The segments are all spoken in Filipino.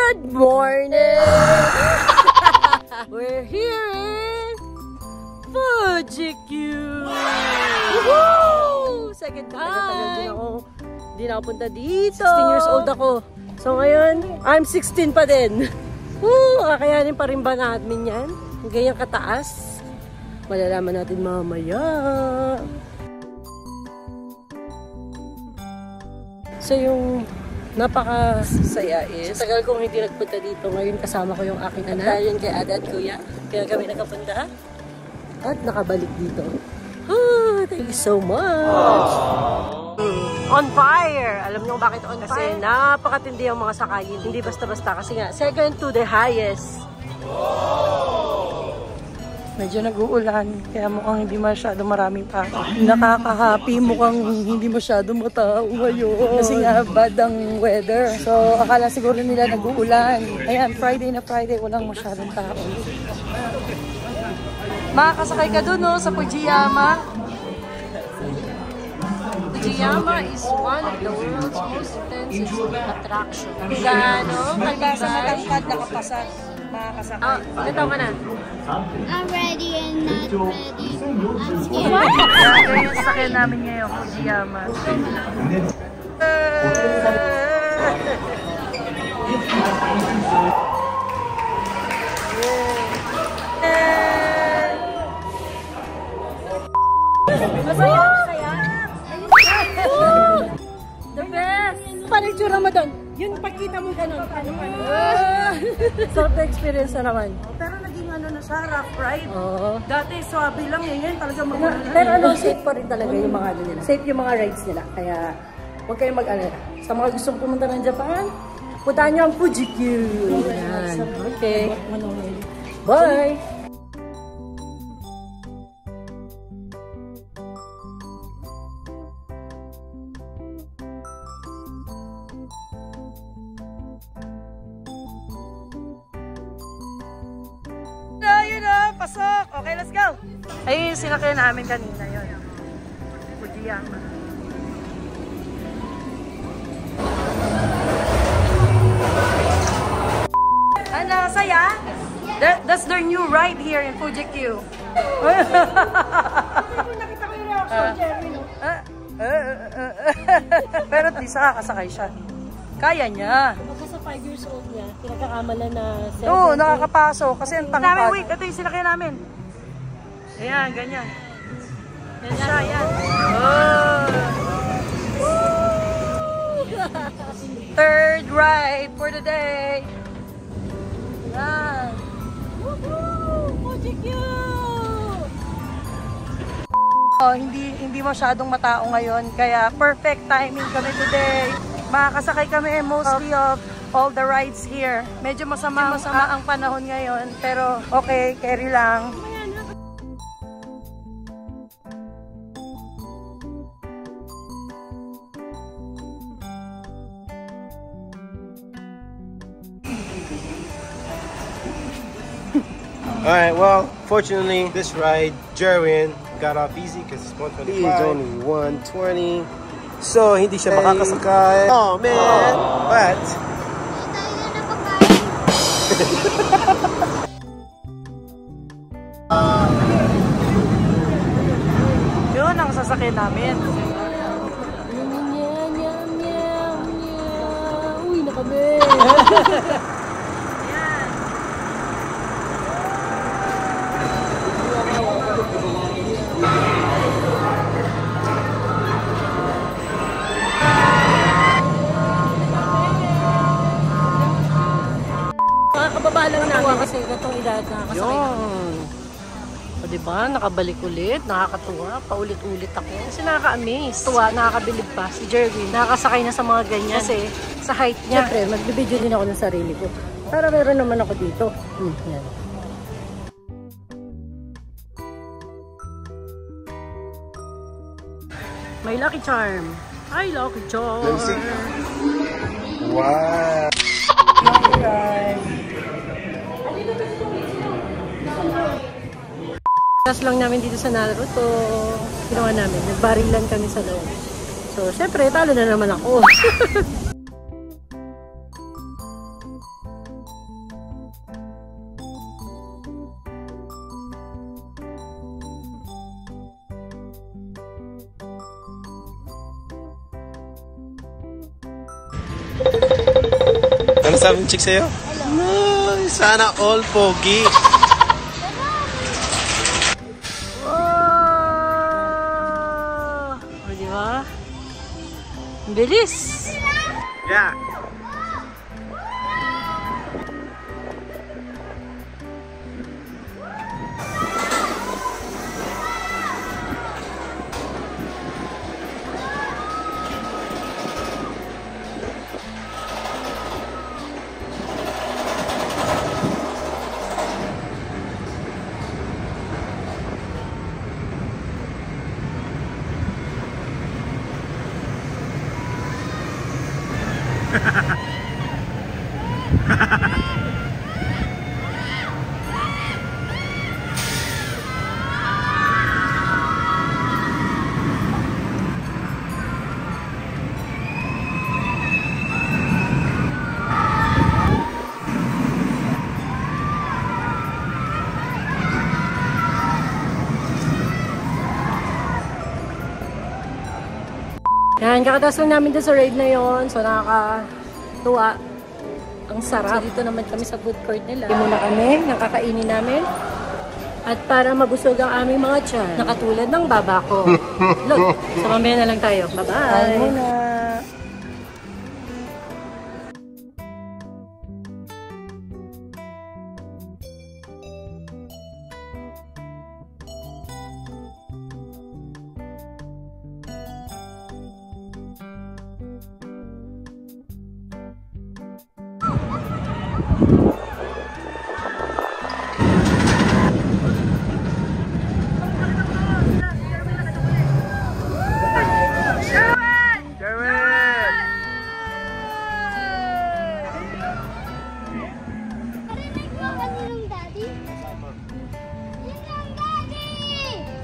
Good morning! We're here in Fuji-Q! Woohoo! Second time! Tagal din ako punta dito. 16 years old ako. So ngayon, I'm 16 pa din. Woo! Kakayanin pa rin ba namin yan? Ganyang kataas. Malalaman natin mamaya. So yung napakasaya is, tagal kong hindi nagpunta dito. Ngayon kasama ko yung aking anak. Dahil kay Ada at Kuya. Kaya kami nakapunta. At nakabalik dito. Ah, thank you so much. On fire! Alam niyo bakit on fire? Kasi napakatindi ang mga sakayin. Hindi basta-basta. Kasi nga, second to the highest. Medyo nag-uulan, kaya mukhang hindi masyado maraming tao. Nakaka-happy, mukhang hindi masyado matao ngayon. Kasi nga, bad ang weather. So, akala siguro nila nag-uulan. Ayan, Friday na Friday, walang masyadong tao. Makakasakay ka dun, no, sa Fujiyama. Fujiyama is one of the world's most intensive attraction. Gaano? Kalbasa matangkad, nakapasa. Makakasakay. Ito ka na. I'm ready and not ready. I'm scared. Kaya yung sasakyan namin ngayon, Fujiyama. Masaya, masaya. The best. Paano itsura mo doon? Yung pagkita mo gano'n. Sarap na experience na naman. Pero naging ano na siya, rough ride. Oo. Dati swabe lang eh, ngayon talaga magulan. Pero ano, safe pa rin talaga yung mga ano nila. Safe yung mga rides nila. Kaya huwag kayong mag-alala. Sa mga gustong pumunta ng Japan, puntahan nyo ang Fuji-Q. Yan. Okay. Bye! Ayun na, pasok! Okay, let's go! Ayun yung sinakyan namin kanina yun. Fujiyama. Ano, saya? That's their new ride here in Fuji-Q. Nakita ko yung reaction, Jeremy. Pero at least nakakasakay siya. Kaya niya. Baka sa 5 years old niya, pinagkakamalan na... Oo, nakakapasok. Kasi ang tangkad. Wait, ito yung sinakyan namin. Ayan, ganyan. Yan siya, yan. Oh. Third ride for the day. Yan. Woohoo! Fuji-Q! Oh, hindi masyadong matao ngayon. Kaya perfect timing kami today. Makakasakay kami mostly of all the rides here. Medyo masama ang panahon ngayon. Pero okay, carry lang. Alright, well, fortunately, this ride, Jerwin got off easy because it's 125. He's only 120. So, hindi siya makakasakay. Oh, man. But... Yun ang sasakyan namin. Uy, na kami! Makakababa lang namin kasi itong edad na kasakay. Yun. O diba, nakabalik ulit, nakakatuwa, paulit-ulit ako. Kasi nakaka-amaze. Tuwa, nakakabilib pa. Si Jerwin, nakakasakay na sa mga ganyan. Kasi sa height niya. Siyempre, magbibideo din ako ng sarili ko. Para meron naman ako dito. Yan. May Lucky Charm. Hi, Lucky Charm. Let me see. Wow. Tapos lang namin dito sa Naruto. Ginawa namin, nagbarilan kami sa loob. So, syempre, talo na naman ako. Ano sabi ng chick sa'yo? No, sana all pogi. Oh, di ba? Ang bilis. Yeah. Yan, kakataas lang namin doon sa raid na yon. So, nakakatuwa. Ang sarap. So, dito naman kami sa food court nila. Hindi muna kami, nakakainin namin. At para mabusog ang aming mga tiyan, nakatulad ng baba ko. Look, so mamaya na lang tayo. Bye-bye! Muna.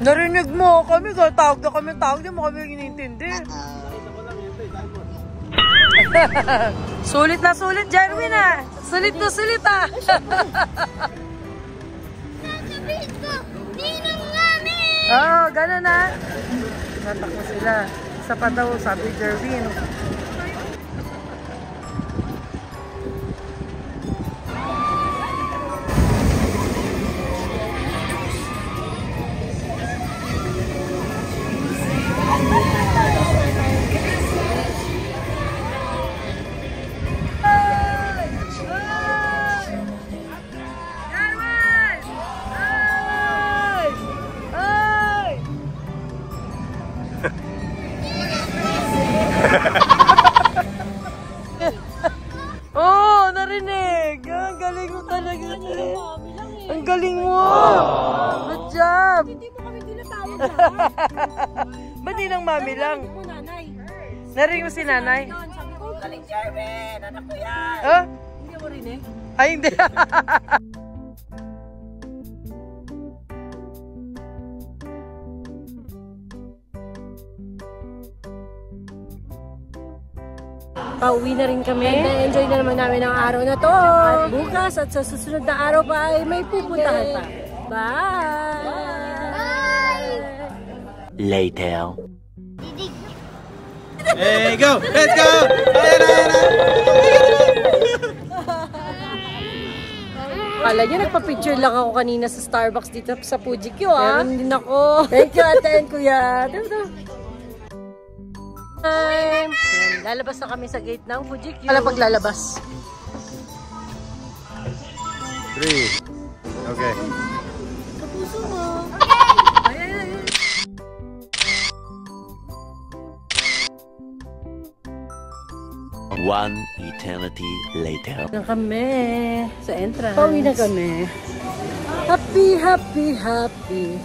Narinig mo kami, tawag na kami, di mo kami inintindi. Sulit na sulit, Jerwin ah. Sulit na sulit ah. Sasabihin ko, ninong namin! Oo, gano'n na. Natakbo sila. Isa pa daw, sabi Jerwin. Oh, narinig! Ang galing mo talaga. Ang galing mo! Good job! Hindi mo kami tinatawag na. Ba't di lang mami lang? Sabi ko, nanay. Narinig mo si nanay? Sabi ko, galing Jerwin, anak ko yan. Oh? Hindi mo rin eh. Ay, hindi. Pauwi na rin kami. Enjoy na naman namin ang araw na to. At bukas at sa susunod na araw pa ay may pupuntahan pa. Bye! Later. Hey, go! Let's go! Kala nyo, nagpa-picture lang ako kanina sa Starbucks dito sa Fujikyo ah. Meron din ako. Thank you, ate and kuya. Time. Yan, lalabas na kami sa gate ng Fujikyo. Wala paglalabas. 3. Okay. Kapuso mo. Ay, ay, ay. One eternity later. Na kami sa entrance. Pauwi na kami. Happy, happy, happy.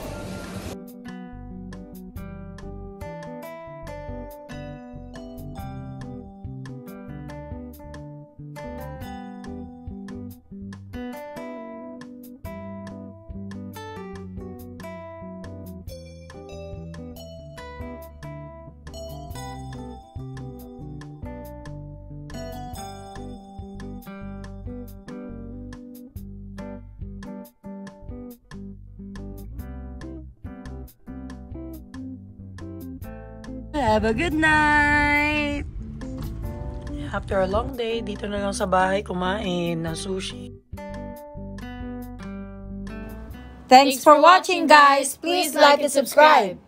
Have a good night! After a long day, dito na lang sa bahay kumain ng sushi. Thanks for watching, guys. Please like and subscribe.